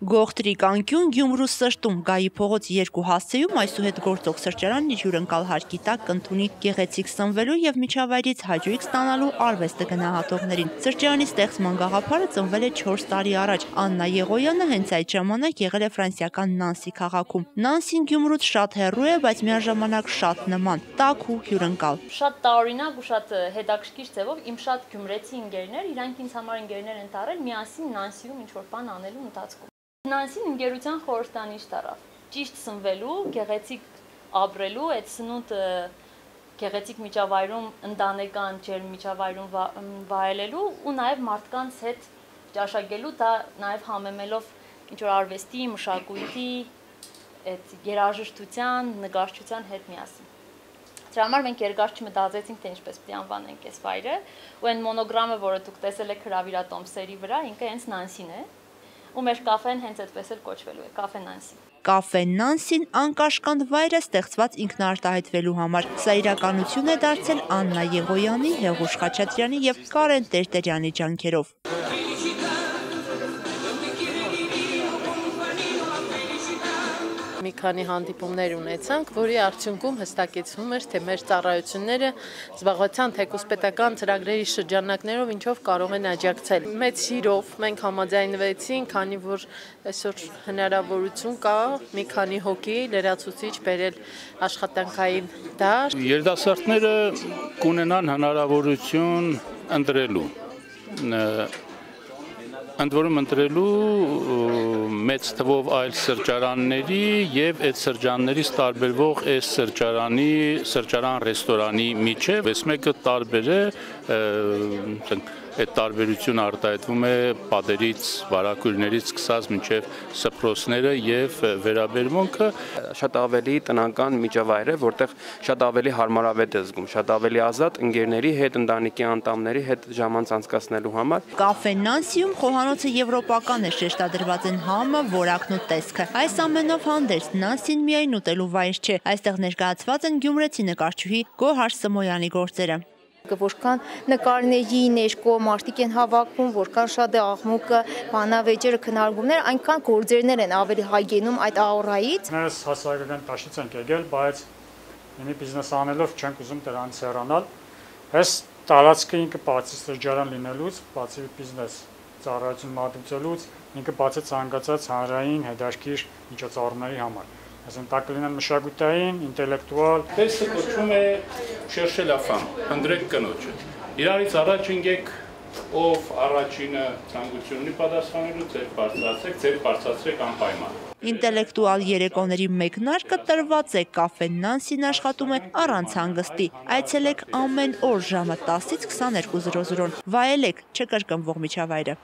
Գողտրիկ անկյուն Գյումրու սրտում Գայի փողոց 2 հասցեում այսուհետ գործող սրճարանն իր հյուրընկալ հարկի տակ կընդունի գեղեցիկ սնվելու եւ միջավայրից հաճույք ստանալու արվեստը գնահատողներին։ Սրճարանի ստեղծման գաղափարը ծնվել է 4 տարի առաջ։ Աննա Եղոյանը հենց այդ ժամանակ եղել է ֆրանսիական Նանսի քաղաքում։ Նանսին Գյումրուց շատ հեռու է, բայց միաժամանակ շատ նման, տաք ու հյուրընկալ։ Շատ տարօրինակ ու շատ հետաքրքիր ձևով իմ շատ գյումրեցի ընկերներ, իրանք ինձ համար ընկերներ են տարել միասին Նանսիում ինչ-որ բան անելու ընթացքում։ Նանսին ընկերության խորհրդանիշ տարավ։ Ճիշտ սնվելու, գեղեցիկ ապրելու, այդ սնունդը գեղեցիկ միջավայրում, ընտանեկան ջերմ միջավայրում վայելելու ու նաև մարդկանց հետ ճաշակելու, դա նաև համեմելով ինչ-որ արվեստի, մշակույթի, այդ երաժշտության, նկարչության հետ միասին։ Դրա համար մենք երկար չմտածեցինք, թե ինչպես պետք է անվանենք այս վայրը, ու այն մոնոգրամը, որը դուք տեսել եք հրավիրատոմսերի վրա, ինքը հենց Նանսին է, ու մեր կաֆեն հենց այդպես էլ կոչվելու է, Կաֆե Նանսի։ Կաֆե Նանսին անկաշկանդ վայր է ստեղծված ինքնարտահայտվելու համար։ Սա իրականություն է դարձել Աննա Եղոյանի, Հեղուշ Խաչատրյանի եւ Կարեն Տերտերյանի ջանքերով։ Մի քանի հանդիպումներ ունեցանք, որի արդյունքում հստակեցվում էր, թե մեր ծառայությունները զբաղվածության թեկուզ պետական ծրագրերի շրջանակներով ինչով կարող են աջակցել։ Մեծ սիրով մենք համաձայնվեցինք, քանի որ այսօր հնարավորություն կա մի քանի հոգի լրացուցիչ բերել աշխատանքային դաշտ։ Երիտասարդները կունենան հնարավորություն ընտրելու ընդ որում ընտրելու մեծ թվով այլ սրճարանների եւ այդ սրճարաններից տարբերվող այս սրճարան-ռեստորանի միջև, այս մեկը տարբեր է, այդ տարբերությունը արտահայտվում է պատերից, վարակույրներից սկսած մինչև սփռոցները եւ վերաբերմունքը շատ ավելի տնական միջավայր է, որտեղ շատ ավելի հարմարավետ է զգում, շատ ավելի ազատ ընկերների հետ, ընտանիքի անդամների հետ ժամանց անցկացնելու համար։ Կաֆե Նանսիում խոհանոցը եվրոպական է, շեշտադրված են համը, որակն ու տեսքը։ Այս ամենով հանդերձ Նանսին միայն ուտելու վայր չէ, այստեղ ներկայացված են գյումրեցի նկարչուհի Գոհար Սմոյանի գործերը։ Որքան նկարների ներկո մարդիկ են հավաքվում, որքան շատ է աղմուկը, բանավեճերը, քննարկումներ, այնքան գործերներ են ավելի հայգենում այդ աուրայից։ Ներս հասարակական տաշից ենք եկել, բայց մի բիզնես անելով չենք ուզում դրանից հեռանալ։ Այս տարածքը ինքը բացի սրճարան լինելուց, բացի բիզնես ծառայություն մատուցելուց, ինքը բացի ցանկացած հանրային հետաքրքիր միջոցառումների համար։ Այսինքն տակ կլինեն մշակութային, ինտելեկտուալ։ Տեսը կոչվում է chercher la femme, ընտրեք կնոջը։ Իրարից առաջ ընկեք, ով առաջինը ցանկություն ունի պատասխանելու, ձեր բարձրացրեք անպայման։ Ինտելեկտուալ երեկոների մեկնարկը տրված է, Կաֆե Նանսին աշխատում է առանց հանգստի։ Այցելեք ամեն օր ժամը 10-ից 22:00, վայելեք չկրկնվող միջավայրը։